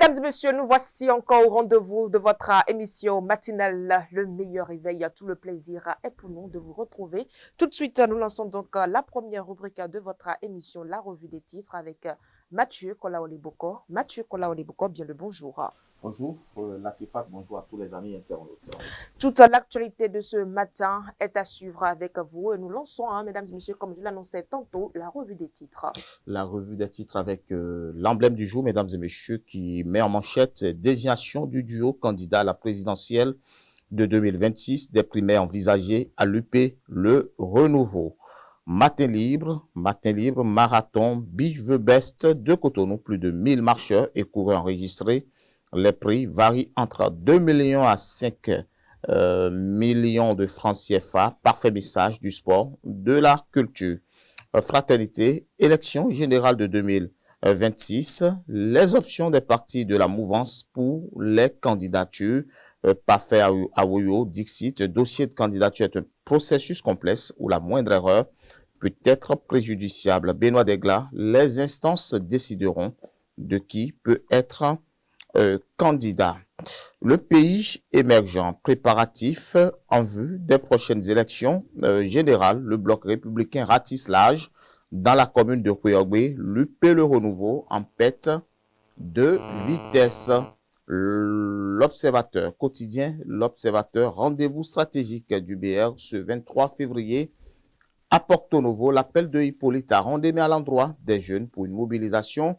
Mesdames et messieurs, nous voici encore au rendez-vous de votre émission matinale, le meilleur réveil. Tout le plaisir est pour nous de vous retrouver. Tout de suite, nous lançons donc la première rubrique de votre émission, la revue des titres avec Mathieu Kolaoliboko. Mathieu Kolaoliboko, bien le bonjour. Bonjour Latifat, bonjour à tous les amis internautes. Toute l'actualité de ce matin est à suivre avec vous et nous lançons, mesdames et messieurs, comme je l'annonçais tantôt, la revue des titres. La revue des titres avec l'emblème du jour, mesdames et messieurs, qui met en manchette désignation du duo candidat à la présidentielle de 2026, des primaires envisagées à l'UP, le renouveau. Matin libre, marathon, Big the Best de Cotonou, plus de 1000 marcheurs et coureurs enregistrés. Les prix varient entre 2 millions à 5 millions de francs CFA. Parfait message du sport, de la culture. Fraternité, élection générale de 2026. Les options des partis de la mouvance pour les candidatures. Parfait Awoyo, Dixit, dossier de candidature est un processus complexe où la moindre erreur peut être préjudiciable. Benoît Degla, les instances décideront de qui peut être candidat. Le pays émergent, préparatif en vue des prochaines élections générales. Le bloc républicain ratisse l'âge dans la commune de Kouyogbe. L'UP le renouveau en pète de vitesse. L'observateur quotidien, l'observateur, rendez-vous stratégique du BR ce 23 février à Porto Novo. L'appel de Hippolyte à rendez-vous à l'endroit des jeunes pour une mobilisation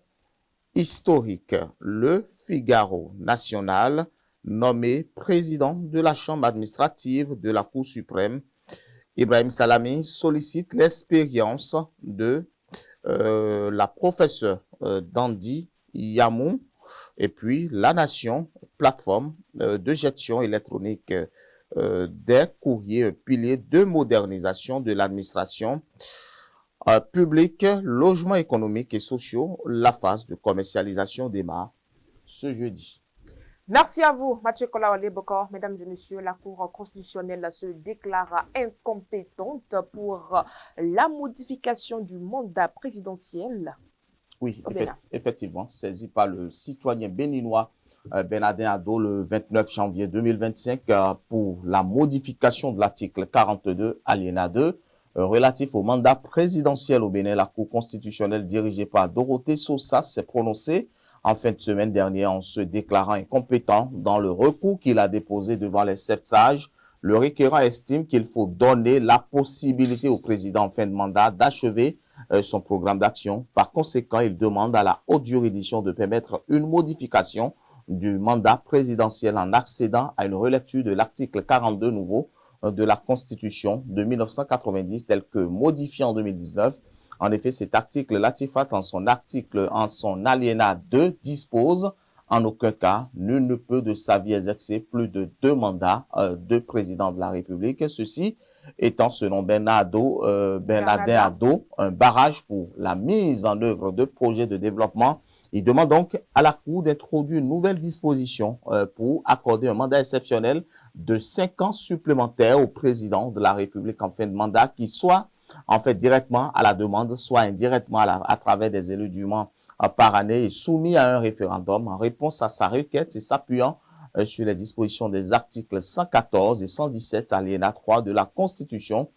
historique. Le Figaro national, nommé président de la Chambre administrative de la Cour suprême. Ibrahim Salami sollicite l'expérience de la professeure Dandi Yamou. Et puis, La Nation, plateforme de gestion électronique des courriers, un pilier de modernisation de l'administration public, logement économique et sociaux. La phase de commercialisation démarre ce jeudi. Merci à vous, Mathieu Kolaoliboko. Mesdames et messieurs, la Cour constitutionnelle se déclara incompétente pour la modification du mandat présidentiel. Oui, effectivement, saisi par le citoyen béninois Bernardin Ado le 29 janvier 2025 pour la modification de l'article 42 alinéa 2 relatif au mandat présidentiel au Bénin. La Cour constitutionnelle dirigée par Dorothée Sosa s'est prononcée en fin de semaine dernière en se déclarant incompétent dans le recours qu'il a déposé devant les 7 sages. Le requérant estime qu'il faut donner la possibilité au président en fin de mandat d'achever son programme d'action. Par conséquent, il demande à la haute juridiction de permettre une modification du mandat présidentiel en accédant à une relecture de l'article 42 nouveau de la Constitution de 1990 tel que modifié en 2019. En effet, cet article, Latifat, en son alinéa 2, dispose en aucun cas, nul ne peut de sa vie exercer plus de 2 mandats de président de la République. Ceci étant, selon Bernardin Ado, un barrage pour la mise en œuvre de projets de développement. Il demande donc à la Cour d'introduire une nouvelle disposition pour accorder un mandat exceptionnel de 5 ans supplémentaires au président de la République en fin de mandat, qui soit en fait directement à la demande, soit indirectement à travers des éludements par année et soumis à un référendum en réponse à sa requête et s'appuyant sur les dispositions des articles 114 et 117 alinéa 3 de la Constitution.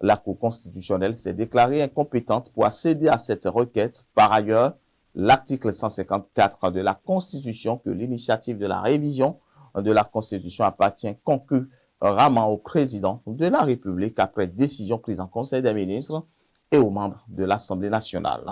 La Cour constitutionnelle s'est déclarée incompétente pour accéder à cette requête. Par ailleurs, l'article 154 de la Constitution, que l'initiative de la révision de la Constitution appartient concurremment au président de la République après décision prise en Conseil des ministres et aux membres de l'Assemblée nationale.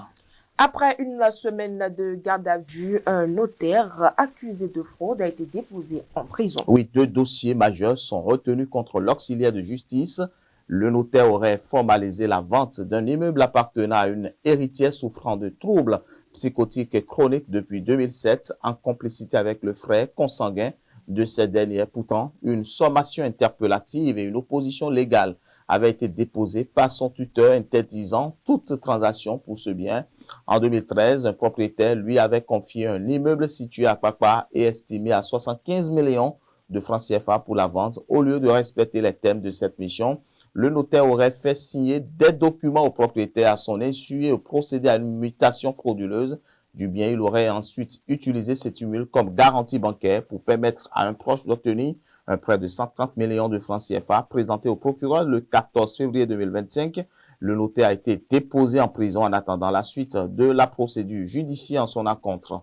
Après une semaine de garde à vue, un notaire accusé de fraude a été déposé en prison. Oui, 2 dossiers majeurs sont retenus contre l'auxiliaire de justice. Le notaire aurait formalisé la vente d'un immeuble appartenant à une héritière souffrant de troubles psychotiques chroniques depuis 2007 en complicité avec le frère consanguin de cette dernière. Pourtant, une sommation interpellative et une opposition légale avaient été déposées par son tuteur interdisant toute transaction pour ce bien. En 2013, un propriétaire lui avait confié un immeuble situé à Kpakpa et estimé à 75 millions de francs CFA pour la vente. Au lieu de respecter les thèmes de cette mission, le notaire aurait fait signer des documents au propriétaire à son insu et procédé à une mutation frauduleuse du bien. Il aurait ensuite utilisé ces tumules comme garantie bancaire pour permettre à un proche d'obtenir un prêt de 130 millions de francs CFA présenté au procureur le 14 février 2025. Le notaire a été déposé en prison en attendant la suite de la procédure judiciaire en son encontre.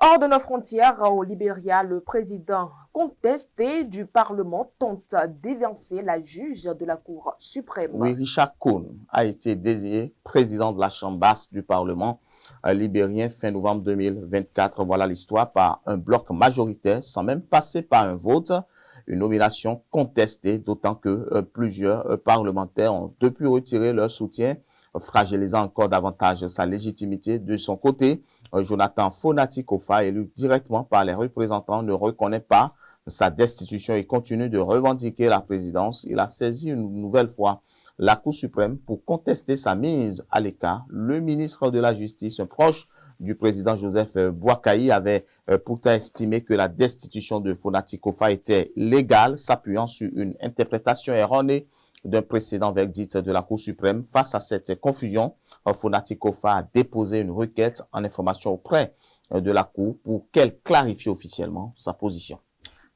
Hors de nos frontières, au Libéria, le président contesté du Parlement tente d'évincer la juge de la Cour suprême. Oui, Richard Cohn a été désigné président de la Chambre basse du Parlement libérien fin novembre 2024. Voilà l'histoire, par un bloc majoritaire sans même passer par un vote. Une nomination contestée, d'autant que plusieurs parlementaires ont depuis retiré leur soutien, fragilisant encore davantage sa légitimité. De son côté, Jonathan Fonati-Kofa, élu directement par les représentants, ne reconnaît pas sa destitution et continue de revendiquer la présidence. Il a saisi une nouvelle fois la Cour suprême pour contester sa mise à l'écart. Le ministre de la Justice, un proche du président Joseph Boakai, avait pourtant estimé que la destitution de Fonati-Kofa était légale, s'appuyant sur une interprétation erronée d'un précédent verdict de la Cour suprême. Face à cette confusion, Fonati-Kofa a déposé une requête en information auprès de la Cour pour qu'elle clarifie officiellement sa position.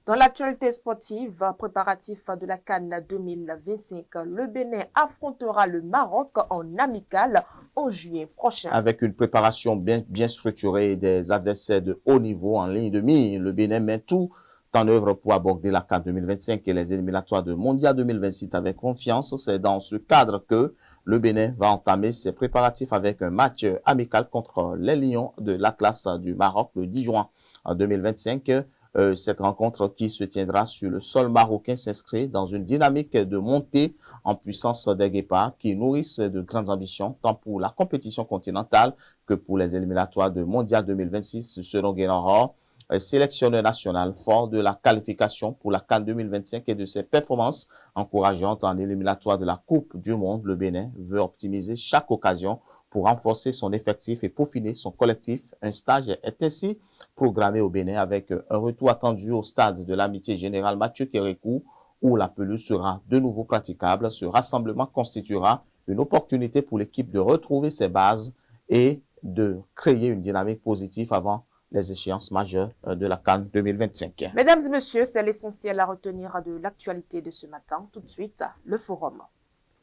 Dans l'actualité sportive, préparatif de la CAN 2025, le Bénin affrontera le Maroc en amical en juillet prochain. Avec une préparation bien structurée et des adversaires de haut niveau en ligne de mire, le Bénin met tout en œuvre pour aborder la CAN 2025 et les éliminatoires de Mondial 2026 avec confiance. C'est dans ce cadre que le Bénin va entamer ses préparatifs avec un match amical contre les Lions de l'Atlas du Maroc le 10 juin 2025. Cette rencontre qui se tiendra sur le sol marocain s'inscrit dans une dynamique de montée en puissance des Guépards qui nourrissent de grandes ambitions tant pour la compétition continentale que pour les éliminatoires de Mondial 2026. Selon Guénard, sélectionneur national fort de la qualification pour la CAN 2025 et de ses performances encourageantes en éliminatoire de la Coupe du Monde, le Bénin veut optimiser chaque occasion pour renforcer son effectif et peaufiner son collectif. Un stage est ainsi programmé au Bénin avec un retour attendu au stade de l'Amitié Générale Mathieu Kérékou où la pelouse sera de nouveau praticable. Ce rassemblement constituera une opportunité pour l'équipe de retrouver ses bases et de créer une dynamique positive avant les échéances majeures de la CAN 2025. Mesdames et messieurs, c'est l'essentiel à retenir de l'actualité de ce matin. Tout de suite, le forum.